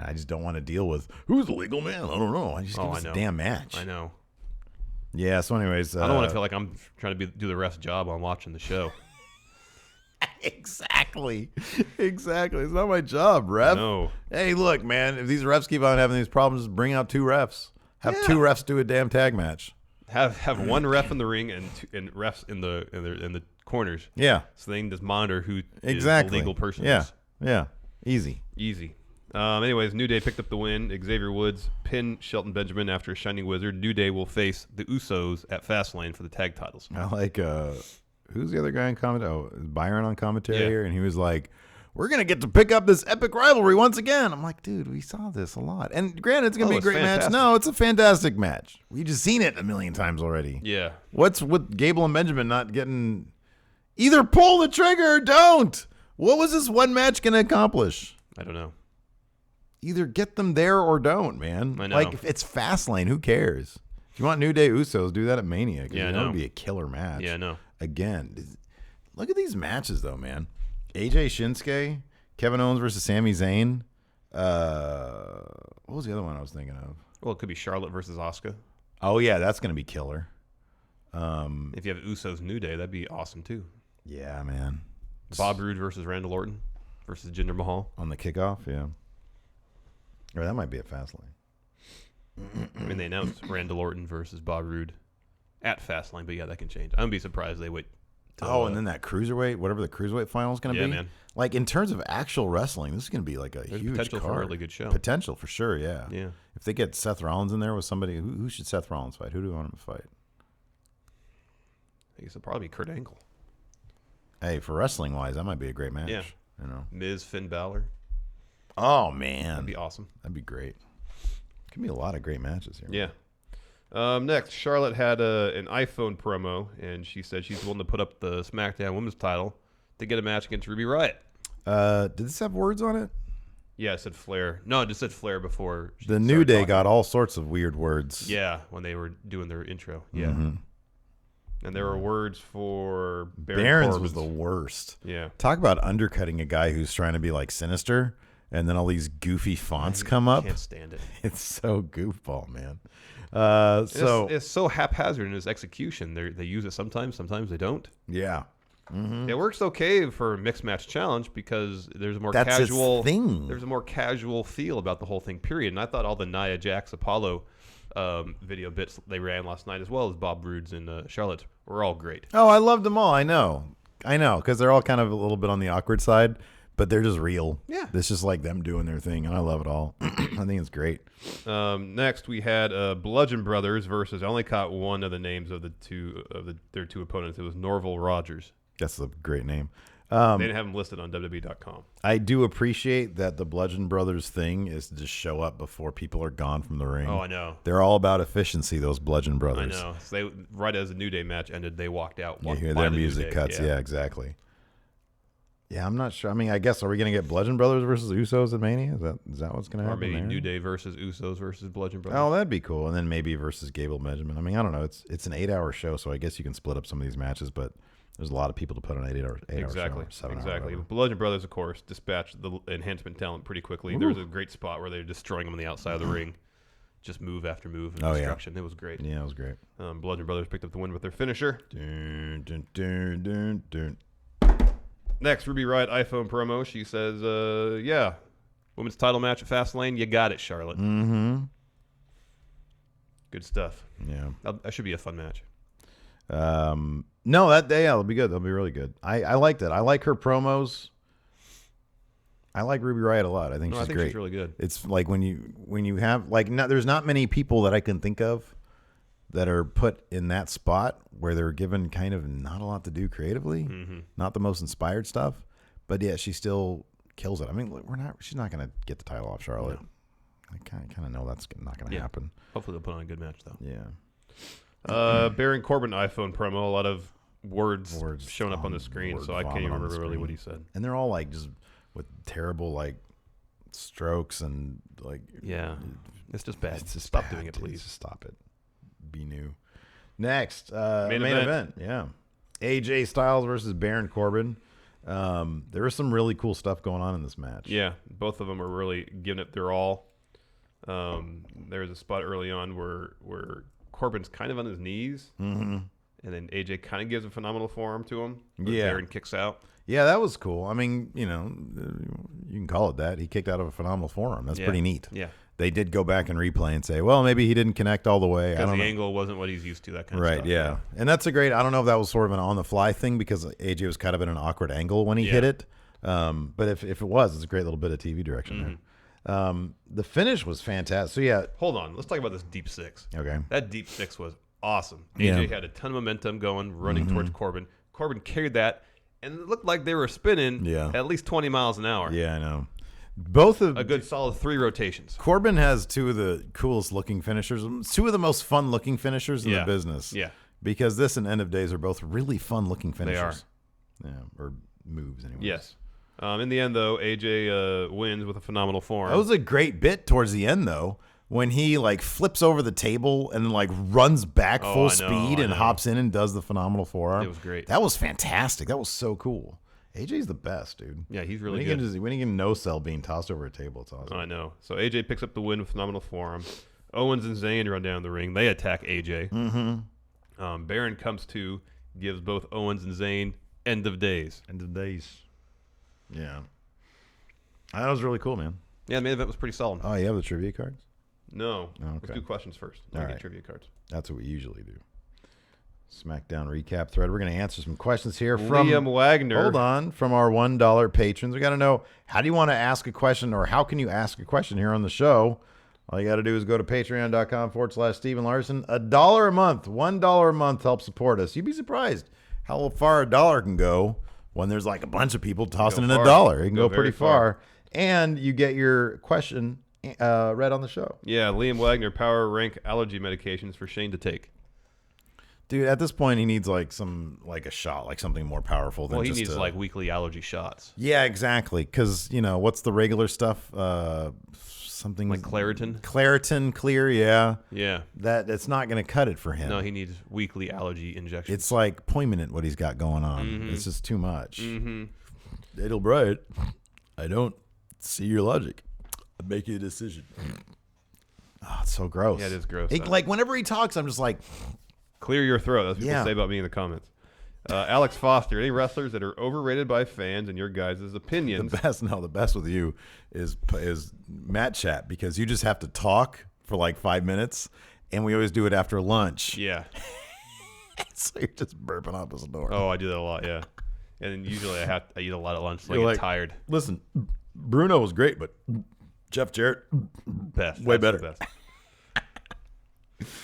I just don't want to deal with who's the legal man. I don't know. I just give us a damn match. I know. Yeah. So, anyways, I don't want to feel like I'm trying to do the ref's job while I'm watching the show. Exactly. It's not my job, ref. No. Hey, look, man. If these refs keep on having these problems, just bring out 2 refs. Have 2 refs do a damn tag match. Have one ref in the ring and refs in the corners. Yeah. So they can just monitor who is the legal person. Yeah. Easy. Anyways, New Day picked up the win. Xavier Woods pinned Shelton Benjamin after a Shining Wizard. New Day will face the Usos at Fastlane for the tag titles. I like, who's the other guy in commentary? Oh, Byron on commentary here. And he was like, we're going to get to pick up this epic rivalry once again. I'm like, dude, we saw this a lot. And granted, it's going to be a great match. No, it's a fantastic match. We just seen it a million times already. Yeah. What's with Gable and Benjamin not getting either pull the trigger or don't? What was this one match going to accomplish? I don't know. Either get them there or don't, man. I know. Like, if it's Fastlane, who cares? If you want New Day Usos, do that at Mania. Yeah, that would be a killer match. Yeah, I know. Again, look at these matches, though, man. AJ Shinsuke, Kevin Owens versus Sami Zayn. What was the other one I was thinking of? Well, it could be Charlotte versus Asuka. Oh, yeah, that's going to be killer. If you have Usos New Day, that'd be awesome, too. Yeah, man. Bob Roode versus Randall Orton versus Jinder Mahal. On the kickoff, yeah. Or that might be at Fastlane. I mean, they announced Randall Orton versus Bob Roode at Fastlane, but yeah, that can change. I wouldn't be surprised they wait. And then that cruiserweight, whatever the cruiserweight final is going to be. Man. Like, in terms of actual wrestling, this is going to be like a huge potential card. for a really good show. Potential for sure, yeah. Yeah. If they get Seth Rollins in there with somebody, who should Seth Rollins fight? Who do you want him to fight? I guess it'll probably be Kurt Angle. Hey, for wrestling wise, that might be a great match. Yeah. You know, Miz, Finn Balor. Oh man, That'd be awesome. That'd be great. Could be a lot of great matches here. Yeah. Next, Charlotte had an iPhone promo, and she said she's willing to put up the SmackDown Women's title to get a match against Ruby Riott. Did this have words on it? Yeah, it said Flair. No, it just said Flair before. The New Day got all sorts of weird words. Yeah, when they were doing their intro. Yeah. Mm-hmm. And there were words for Baron's was the worst. Yeah. Talk about undercutting a guy who's trying to be like sinister, and then all these goofy fonts come up. I can't stand it. It's so goofball, man. It's so haphazard in its execution. They use it sometimes they don't. Yeah. Mm-hmm. It works okay for a mixed match challenge because there's a more That's casual its thing. There's a more casual feel about the whole thing, period. And I thought all the Nia Jax Apollo video bits they ran last night, as well as Bob Roode's and Charlotte's, were all great. Oh, I loved them all. I know, because they're all kind of a little bit on the awkward side, but they're just real. Yeah, it's just like them doing their thing, and I love it all. I think it's great. Next, we had Bludgeon Brothers versus. I only caught one of the names of their two opponents. It was Norval Rogers. That's a great name. They didn't have them listed on WWE.com. I do appreciate that the Bludgeon Brothers thing is to just show up before people are gone from the ring. Oh, I know. They're all about efficiency, those Bludgeon Brothers. I know. So they, right as the New Day match ended, they walked out. You hear their music cuts. Yeah, exactly. Yeah, I'm not sure. I mean, I guess, are we going to get Bludgeon Brothers versus Usos at Mania? Is that what's going to happen? Or maybe there? New Day versus Usos versus Bludgeon Brothers. Oh, that'd be cool. And then maybe versus Gable Benjamin. I mean, I don't know. It's an 8-hour show, so I guess you can split up some of these matches, but there's a lot of people to put on an 8-hour show. Exactly. Bludgeon Brothers, of course, dispatched the enhancement talent pretty quickly. There was a great spot where they were destroying them on the outside of the ring. Just move after move of destruction. Yeah. It was great. Yeah, it was great. Bludgeon Brothers picked up the win with their finisher. Dun, dun, dun, dun, dun. Next, Ruby Riott iPhone promo. She says, yeah, women's title match at Fastlane. You got it, Charlotte. Mm-hmm. Good stuff. Yeah. That should be a fun match. No, that'll be good. That'll be really good. I liked it. I like her promos. I like Ruby Riott a lot. I think she's great. She's really good. It's like when you have there's not many people that I can think of that are put in that spot where they're given kind of not a lot to do creatively, not the most inspired stuff, but yeah, she still kills it. I mean, she's not going to get the title off Charlotte. No. I kind of know that's not going to happen. Hopefully they'll put on a good match though. Yeah. Baron Corbin iPhone promo. A lot of words showing up on the screen, so I can't even remember really what he said. And they're all like just with terrible like strokes and like. Yeah, it's just bad. It's just stop bad, doing it, please. Just stop it. Be new. Next, main event. Yeah, AJ Styles versus Baron Corbin. There was some really cool stuff going on in this match. Yeah, both of them were really giving it their all. There was a spot early on where Corbin's kind of on his knees, and then AJ kind of gives a phenomenal forearm to him. Baron kicks out. Yeah, that was cool. I mean, you can call it that. He kicked out of a phenomenal forearm. That's pretty neat. Yeah. They did go back and replay and say, well, maybe he didn't connect all the way. Because the angle wasn't what he's used to, that kind of stuff. Right, yeah. And that's a great, I don't know if that was sort of an on-the-fly thing because AJ was kind of in an awkward angle when he hit it. But if it was, it's a great little bit of TV direction there. The finish was fantastic. So, yeah. Hold on. Let's talk about this deep six. Okay. That deep six was awesome. AJ had a ton of momentum going, running towards Corbin. Corbin carried that, and it looked like they were spinning at least 20 miles an hour. Yeah, I know. Both of a good solid 3 rotations. Corbin has 2 of the coolest looking finishers, 2 of the most fun looking finishers in the business. Yeah. Because this and End of Days are both really fun looking finishers. They are. Yeah, or moves anyway. Yes. In the end, though, AJ wins with a phenomenal form. That was a great bit towards the end, though, when he like flips over the table and like runs back full speed and hops in and does the phenomenal forearm. It was great. That was fantastic. That was so cool. AJ's the best, dude. Yeah, he's really good. When he can no-sell being tossed over a table, it's awesome. I know. So AJ picks up the win with phenomenal forearm. Owens and Zayn run down the ring. They attack AJ. Baron comes to, gives both Owens and Zayn End of Days. End of Days. Yeah. That was really cool, man. Yeah, the main event was pretty solid. Oh, you have the trivia cards? No. Okay. Let's do questions first. Then we get trivia cards. That's what we usually do. Smackdown recap thread. We're going to answer some questions here from Liam Wagner. Hold on, from our $1 patrons. We got to know, how do you want to ask a question, or how can you ask a question here on the show? All you got to do is go to patreon.com/Steven Larson. $1 a month, $1 a month helps support us. You'd be surprised how far $1 can go when there's like a bunch of people tossing in $1. It can go pretty far, and you get your question read on the show. Yeah, Liam Wagner, power rank allergy medications for Shane to take. Dude, at this point, he needs like a shot, like something more powerful than he needs like weekly allergy shots. Yeah, exactly. Because, what's the regular stuff? Something like Claritin? Claritin Clear, yeah. Yeah. It's not going to cut it for him. No, he needs weekly allergy injections. It's like Poiminent what he's got going on. It's just too much. Adelbright, I don't see your logic. I'd make you a decision. Oh, it's so gross. Yeah, it is gross. Like whenever he talks, I'm just like... Clear your throat. That's what people say about me in the comments. Alex Foster, any wrestlers that are overrated by fans in your guys' opinions? The best with you is Matt Chat, because you just have to talk for like 5 minutes, and we always do it after lunch. Yeah. So you're just burping out the door. Oh, I do that a lot, yeah. And usually I eat a lot at lunch, so I get tired. Listen, Bruno was great, but Jeff Jarrett, way better. Best.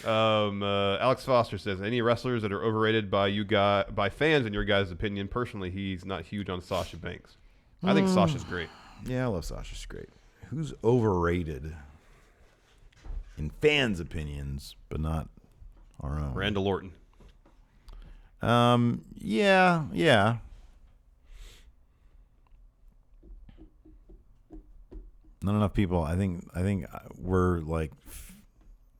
Alex Foster says, any wrestlers that are overrated by fans in your guys' opinion? Personally, he's not huge on Sasha Banks. I think Sasha's great. Yeah, I love Sasha. She's great. Who's overrated in fans' opinions, but not our own? Randall Orton. Yeah. Not enough people. I think we're like.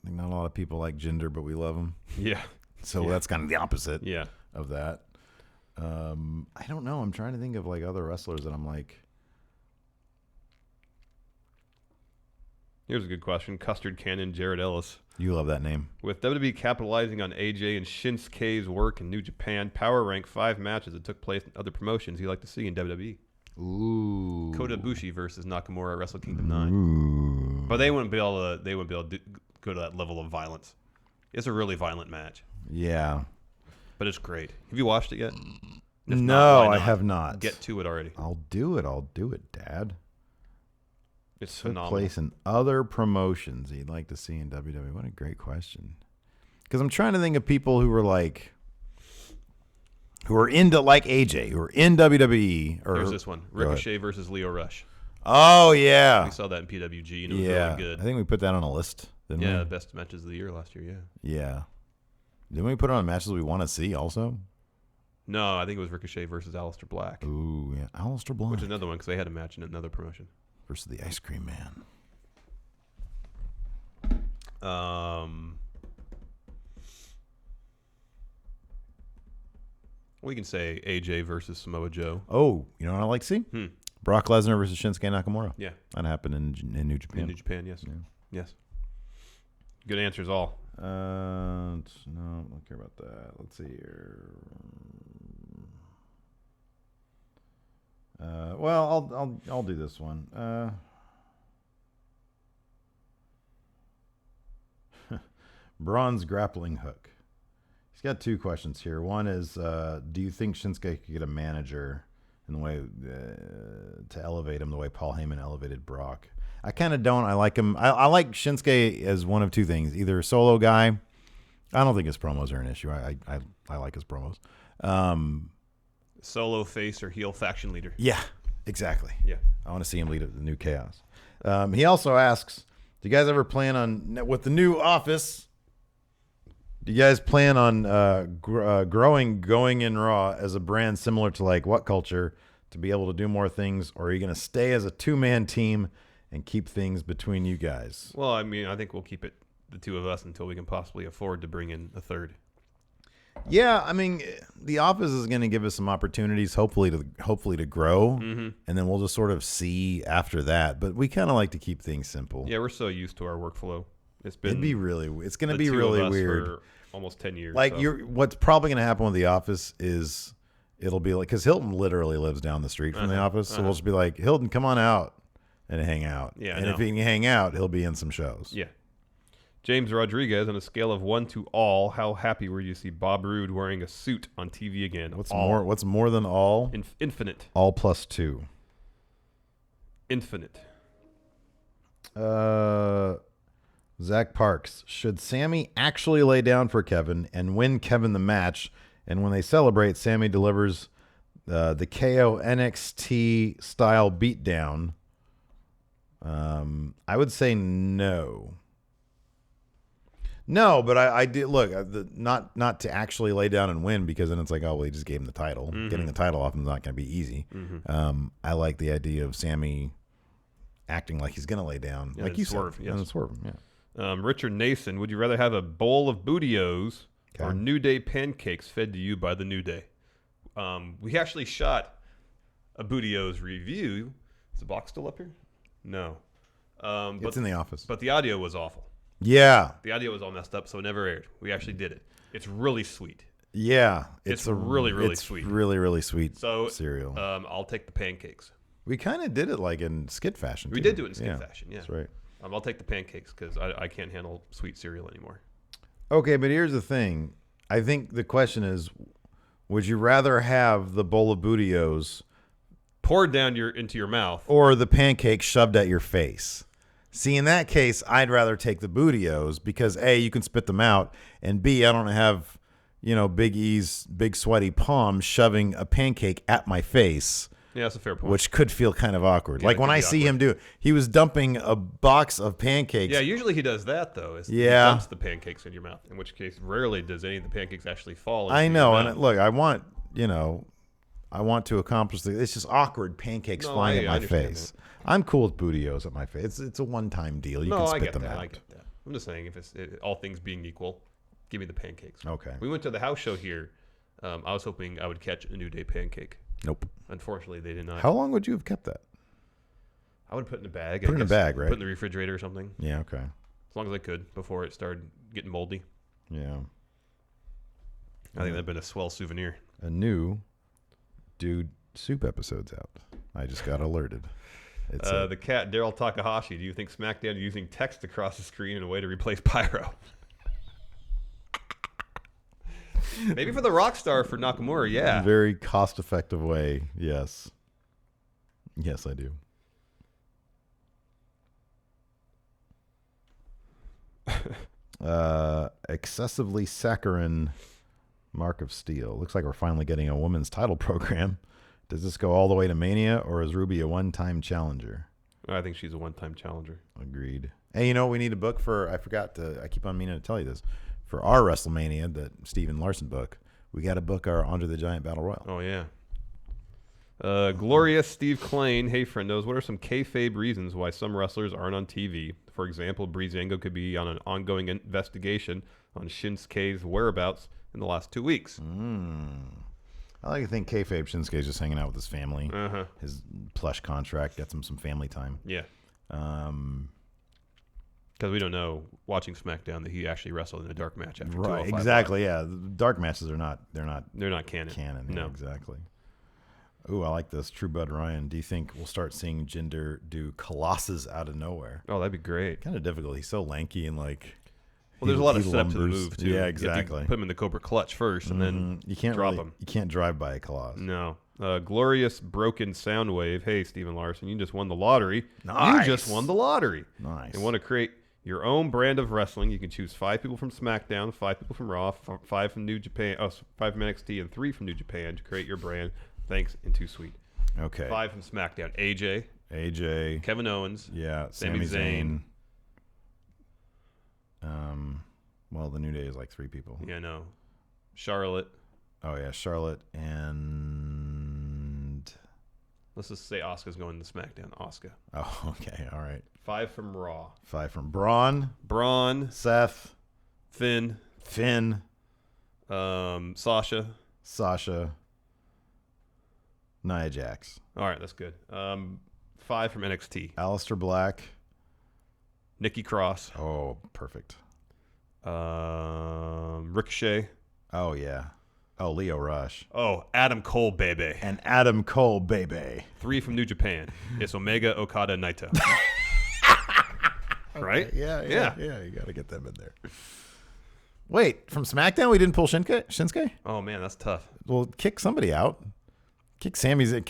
I think not a lot of people like Jinder, but we love him. Yeah. So that's kind of the opposite. Yeah. Of that. I don't know. I'm trying to think of like other wrestlers that I'm like. Here's a good question. Custard Cannon, Jared Ellis. You love that name. With WWE capitalizing on AJ and Shinsuke's work in New Japan, power rank 5 matches that took place in other promotions you'd like to see in WWE. Ooh. Kota Ibushi versus Nakamura at Wrestle Kingdom 9. Ooh. But they wouldn't be able to go to that level of violence. It's a really violent match. Yeah. But it's great. Have you watched it yet? No, I have not. Get to it already. I'll do it, Dad. It's took phenomenal. Place in other promotions you'd like to see in WWE. What a great question. Because I'm trying to think of people who are into like AJ, who are in WWE. There's this one: Ricochet versus Leo Rush. Oh yeah, we saw that in PWG, and it was really good. I think we put that on a list. Didn't we? Best matches of the year last year. Yeah. Didn't we put it on matches we want to see also? No, I think it was Ricochet versus Aleister Black. Ooh, yeah, Aleister Black. Which is another one because they had a match in another promotion. Versus the Ice Cream Man. We can say AJ versus Samoa Joe. Oh, you know what I like to see? Brock Lesnar versus Shinsuke Nakamura. Yeah. That happened in New Japan. In New Japan, yes. Yeah. Yes. Good answers all. No, I don't care about that. Let's see here. Well, I'll do this one. Braun's grappling hook. He's got two questions here. One is, do you think Shinsuke could get a manager in the way to elevate him the way Paul Heyman elevated Brock? I kind of don't. I like him. I like Shinsuke as one of two things: either a solo guy. I don't think his promos are an issue. I like his promos. Solo face or heel faction leader. Yeah, exactly. Yeah, I want to see him lead the new chaos. He also asks, do you guys ever plan on, with the new office, do you guys plan on going in Raw as a brand similar to like What Culture to be able to do more things, or are you going to stay as a two-man team and keep things between you guys? Well, I mean, I think we'll keep it the two of us until we can possibly afford to bring in a third. Yeah, I mean, the office is going to give us some opportunities, hopefully to grow, and then we'll just sort of see after that. But we kind of like to keep things simple. Yeah, we're so used to our workflow. It's going to be really weird. For almost 10 years. Like what's probably going to happen with the office is it'll be like, because Hilton literally lives down the street from the office, so we'll just be like, Hilton, come on out and hang out. Yeah, and if he can hang out, he'll be in some shows. Yeah. James Rodriguez, on a scale of 1 to all, how happy were you to see Bob Roode wearing a suit on TV again? What's more than all? Infinite. All plus 2. Infinite. Zach Parks. Should Sami actually lay down for Kevin and win Kevin the match? And when they celebrate, Sami delivers the KO NXT style beatdown. I would say no. No, but I did look not to actually lay down and win, because then it's like, oh well, he just gave him the title. Getting the title off him is not going to be easy. I like the idea of Sami acting like he's going to lay down, like you swerve, said, yes. and swerve him. Yeah. Richard Nason, would you rather have a bowl of Bootios or New Day pancakes fed to you by the New Day? We actually shot a Bootios review. Is the box still up here? No. It's in the office. But the audio was awful. Yeah. The audio was all messed up, so it never aired. We actually did it. It's really sweet. Yeah. It's really sweet. Really, really sweet cereal. I'll take the pancakes. We kind of did it like in skit fashion. We did do it in skit fashion, yeah. That's right. I'll take the pancakes because I can't handle sweet cereal anymore. Okay, but here's the thing. I think the question is, would you rather have the bowl of Bootios poured down into your mouth, or the pancake shoved at your face? See, in that case, I'd rather take the Bootios because A, you can spit them out, and B, I don't have, Big E's big sweaty palm shoving a pancake at my face. Yeah, that's a fair point. Which could feel kind of awkward. Yeah, like when I see him do it, he was dumping a box of pancakes. Yeah, usually he does that, though. He dumps the pancakes in your mouth, in which case rarely does any of the pancakes actually fall into I know, your mouth. and look, I want to accomplish this. It's just awkward pancakes flying at my face. That. I'm cool with Bootios at my face. It's a one-time deal. You can spit them out. I get that. I'm just saying, if all things being equal, give me the pancakes. Okay. We went to the house show here. I was hoping I would catch a New Day pancake. Nope. Unfortunately, they did not. How long would you have kept that? I would put it in a bag. Put it in a bag, right? Put it in the refrigerator or something. Yeah, okay. As long as I could before it started getting moldy. Yeah. I think that'd been a swell souvenir. A new Dude Soup episode's out. I just got alerted. It's the cat, Daryl Takahashi. Do you think Smackdown using text across the screen in a way to replace Pyro? Maybe for the Rockstar for Nakamura, yeah. Very cost-effective way, yes. Yes, I do. Excessively saccharine Mark of Steel. Looks like we're finally getting a women's title program. Does this go all the way to Mania, or is Ruby a one-time challenger? I think she's a one-time challenger. Agreed. Hey, we need a book for, I keep on meaning to tell you this, for our WrestleMania, that Steven Larson book. We got to book our Andre the Giant Battle Royal. Oh, yeah. Glorious Steve Klain. Hey, friendos, what are some kayfabe reasons why some wrestlers aren't on TV? For example, Breezango could be on an ongoing investigation on Shinsuke's whereabouts in the last 2 weeks. I like to think kayfabe Shinsuke's just hanging out with his family. His plush contract gets him some family time. Yeah. Because we don't know, watching SmackDown, that he actually wrestled in a dark match after 205 exactly, Live. yeah. Dark matches are not canon. No. Yeah, exactly. Ooh, I like this. True Bud Ryan. Do you think we'll start seeing Jinder do Colossus out of nowhere? Oh, that'd be great. Kind of difficult. He's so lanky and like... Well, there's a lot of setup to the move, too. Yeah, exactly. You have to put him in the Cobra Clutch first, and then you can't drop him. You can't drive by a Colossus. No. Glorious Broken Soundwave. Hey, Stephen Larson, you just won the lottery. Nice. You just won the lottery. Nice. You want to create your own brand of wrestling. You can choose 5 people from SmackDown, 5 people from Raw, 5 from New Japan, 5 from NXT, and 3 from New Japan to create your brand. Thanks, and too sweet. Okay. 5 from SmackDown. AJ. Kevin Owens. Yeah. Sami Zayn. Well, the New Day is like 3 people. Yeah, no. Charlotte. Oh, yeah. Charlotte and... Let's just say Asuka's going to SmackDown. Asuka. Oh, okay. All right. 5 from Raw. 5 from Braun. Seth. Finn. Sasha. Nia Jax. All right, that's good. 5 from NXT. Aleister Black. Nikki Cross. Oh, perfect. Ricochet. Oh, yeah. Oh, Lio Rush. Oh, Adam Cole, baby. And Adam Cole, baby. 3 from New Japan. It's Omega, Okada, Naito. Right? Yeah. You got to get them in there. Wait, from SmackDown we didn't pull Shinsuke? Oh, man, that's tough. Well, kick somebody out. Kick Kevin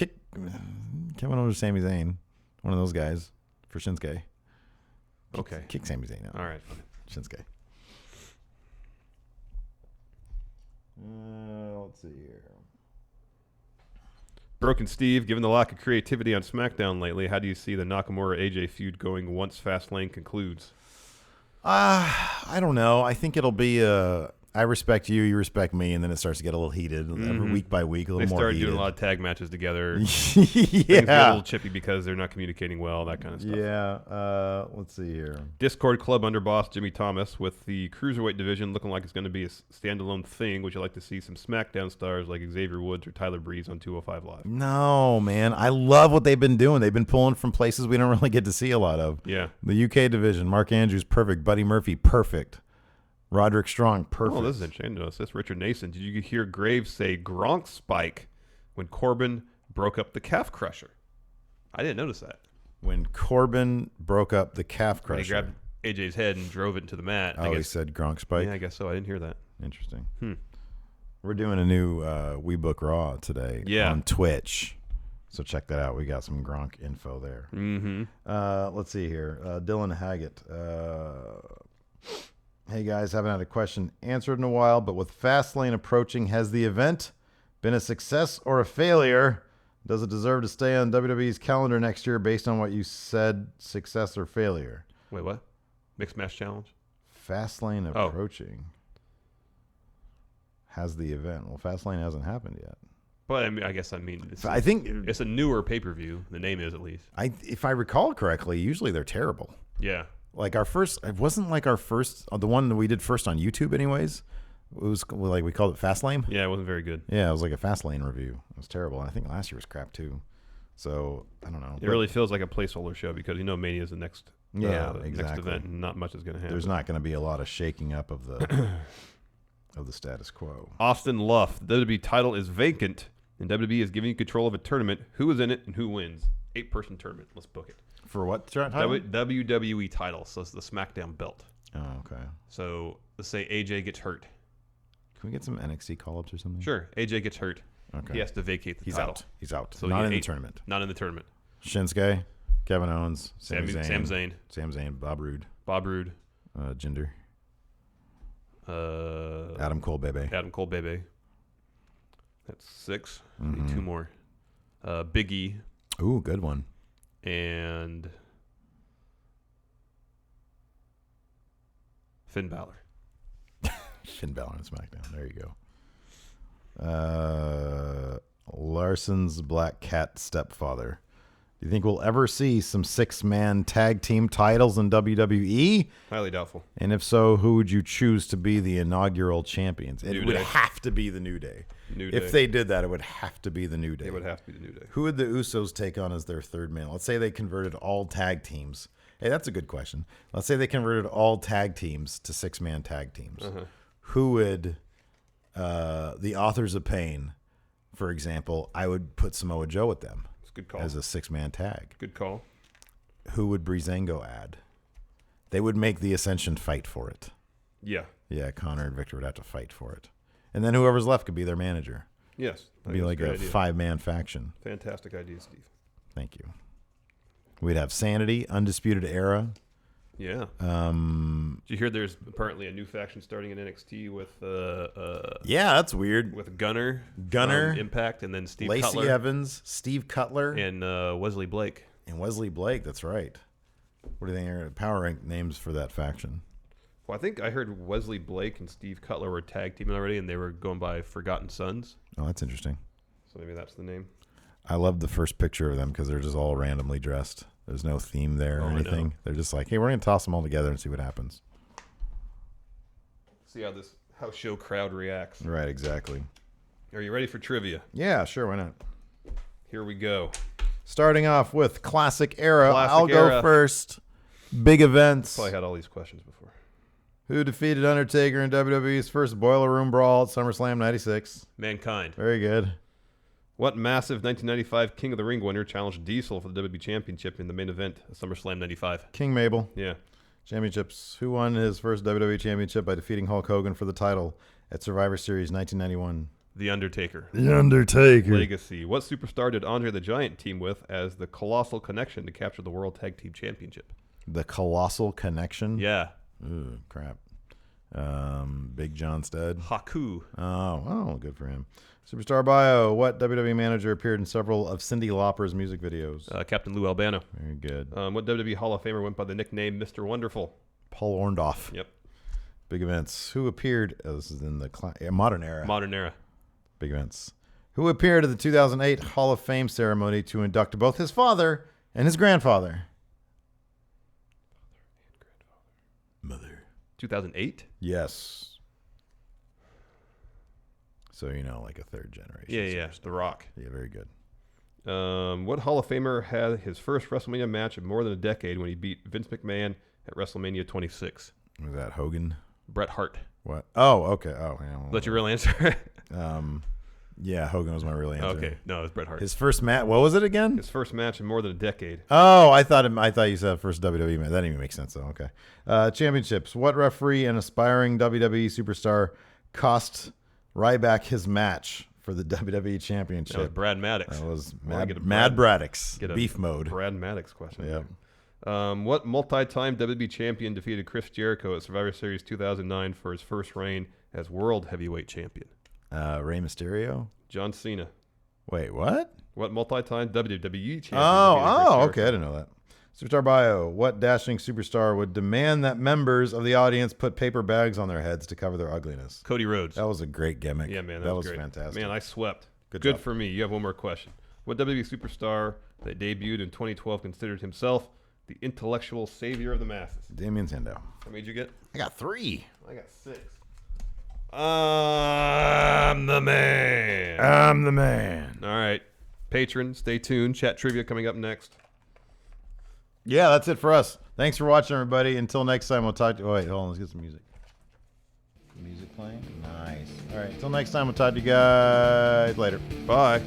Owens, Sami Zayn. One of those guys for Shinsuke. Okay. Kick Sami Zayn out. All right. Shinsuke. Let's see here. Broken Steve, given the lack of creativity on SmackDown lately, how do you see the Nakamura-AJ feud going once Fastlane concludes? I don't know. I think it'll be I respect you, you respect me, and then it starts to get a little heated every week by week, a little more heated. They started doing a lot of tag matches together. Yeah. Things get a little chippy because they're not communicating well, that kind of stuff. Yeah. Let's see here. Discord Club underboss Jimmy Thomas, with the Cruiserweight division looking like it's going to be a standalone thing. Would you like to see some SmackDown stars like Xavier Woods or Tyler Breeze on 205 Live? No, man. I love what they've been doing. They've been pulling from places we don't really get to see a lot of. Yeah. The UK division, Mark Andrews, perfect. Buddy Murphy, perfect. Roderick Strong, perfect. Oh, this is interesting to notice. This Richard Nason. Did you hear Graves say Gronk spike when Corbin broke up the calf crusher? I didn't notice that. When Corbin broke up the calf crusher. He grabbed AJ's head and drove it into the mat. Oh, he said Gronk spike? Yeah, I guess so. I didn't hear that. Interesting. We're doing a new We Book Raw today on Twitch. So check that out. We got some Gronk info there. Let's see here. Dylan Haggett. Hey guys, haven't had a question answered in a while, but with Fastlane approaching, has the event been a success or a failure? Does it deserve to stay on WWE's calendar next year based on what you said, success or failure? Wait, what? Mixed Match Challenge? Fastlane approaching. Has the event? Well, Fastlane hasn't happened yet. But I think it's a newer pay-per-view. The name is, at least. If I recall correctly, usually they're terrible. Yeah. Like it wasn't like our first, the one that we did first on YouTube anyways. It was like, we called it Fastlane. Yeah, it wasn't very good. Yeah, it was like a Fastlane review. It was terrible. And I think last year was crap too. So, I don't know. It really feels like a placeholder show because Mania is the next exactly. next event and not much is going to happen. There's not going to be a lot of shaking up of the of the status quo. Austin Luff, the WWE title is vacant and WWE is giving you control of a tournament. Who is in it and who wins? 8-person tournament. Let's book it. For what title? WWE title. So it's the SmackDown belt. Oh, okay. So let's say AJ gets hurt. Can we get some NXT call-ups or something? Sure. AJ gets hurt. Okay. He has to vacate the title. He's out. So not in the tournament. Not in the tournament. Shinsuke, Kevin Owens, Sami Zayn. Sam Zayn. Bob Roode. Jinder. Adam Cole, baby. That's 6. Need 2 more. Big E. Ooh, good one. And Finn Balor. Finn Balor on SmackDown. There you go. Larson's Black Cat stepfather. Do Do you think we'll ever see some 6-man tag team titles in WWE? Highly doubtful. And if so, who would you choose to be the inaugural champions? It would Day. have to be the New Day. New Day. If they did that, it would have to be the New Day. It would have to be the New Day. Who would the Usos take on as their third man? Let's say they converted all tag teams. Hey, that's a good question. Let's say they converted all tag teams to 6-man tag teams. Who would, the Authors of Pain, for example, I would put Samoa Joe with them. Good call. As a 6-man tag. Good call. Who would Breezango add? They would make the Ascension fight for it. Yeah. Yeah, Connor and Victor would have to fight for it. And then whoever's left could be their manager. Yes. It'd be like a 5-man faction. Fantastic idea, Steve. Thank you. We'd have Sanity, Undisputed Era. Yeah. Did you hear there's apparently a new faction starting in NXT with yeah, that's weird. With Gunner Impact, and then Steve Lacey Cutler. Evans, Steve Cutler, and Wesley Blake. And Wesley Blake, that's right. What do you think are power rank names for that faction? Well, I think I heard Wesley Blake and Steve Cutler were tag teaming already, and they were going by Forgotten Sons. Oh, that's interesting. So maybe that's the name. I love the first picture of them because they're just all randomly dressed. There's no theme there or anything. They're just like, hey, we're going to toss them all together and see what happens. See how this house show crowd reacts. Right, exactly. Are you ready for trivia? Yeah, sure, why not? Here we go. Starting off with Classic Era. I'll go first. Big events. Probably had all these questions before. Who defeated Undertaker in WWE's first Boiler Room Brawl at SummerSlam 96? Mankind. Very good. What massive 1995 King of the Ring winner challenged Diesel for the WWE Championship in the main event at SummerSlam 95? King Mabel. Yeah. Championships. Who won his first WWE Championship by defeating Hulk Hogan for the title at Survivor Series 1991? The Undertaker. The Undertaker. Legacy. What superstar did Andre the Giant team with as the Colossal Connection to capture the World Tag Team Championship? The Colossal Connection? Yeah. Ooh, crap. Big John Studd. Haku. Oh, good for him. Superstar bio. What WWE manager appeared in several of Cyndi Lauper's music videos? Captain Lou Albano. Very good. What WWE Hall of Famer went by the nickname Mr. Wonderful? Paul Orndorff. Yep. Big events. Who appeared? This is in the modern era. Modern era. Big events. Who appeared at the 2008 Hall of Fame ceremony to induct both his father and his grandfather? Mother. 2008? Yes. So, like a third generation. Yeah. The Rock. Yeah, very good. What Hall of Famer had his first WrestleMania match in more than a decade when he beat Vince McMahon at WrestleMania 26? Was that Hogan? Bret Hart. What? Oh, okay. Oh, yeah. Well, that's your real answer? Yeah, Hogan was my real answer. Okay. No, it was Bret Hart. His first match. What was it again? His first match in more than a decade. Oh, I thought you said first WWE match. That didn't even make sense, though. Okay. Championships. What referee and aspiring WWE superstar cost Ryback his match for the WWE Championship? That was Brad Maddox. That was Mad Braddock's beef mode. Brad Maddox question. Yeah. What multi-time WWE champion defeated Chris Jericho at Survivor Series 2009 for his first reign as World Heavyweight Champion? Rey Mysterio? John Cena. Wait, what? What multi-time WWE champion? Okay. I didn't know that. Superstar bio. What dashing superstar would demand that members of the audience put paper bags on their heads to cover their ugliness? Cody Rhodes. That was a great gimmick. Yeah, man. That was great. fantastic. Man, I swept. Good job. For me. You have one more question. What WWE superstar that debuted in 2012 considered himself the intellectual savior of the masses? Damien Sandow. How many did you get? I got 3. I got 6. I'm the man. I'm the man. All right. Patron, stay tuned. Chat trivia coming up next. Yeah, that's it for us. Thanks for watching, everybody. Until next time, we'll talk to you. Oh, wait, hold on. Let's get some music. Music playing? Nice. All right. Until next time, we'll talk to you guys later. Bye.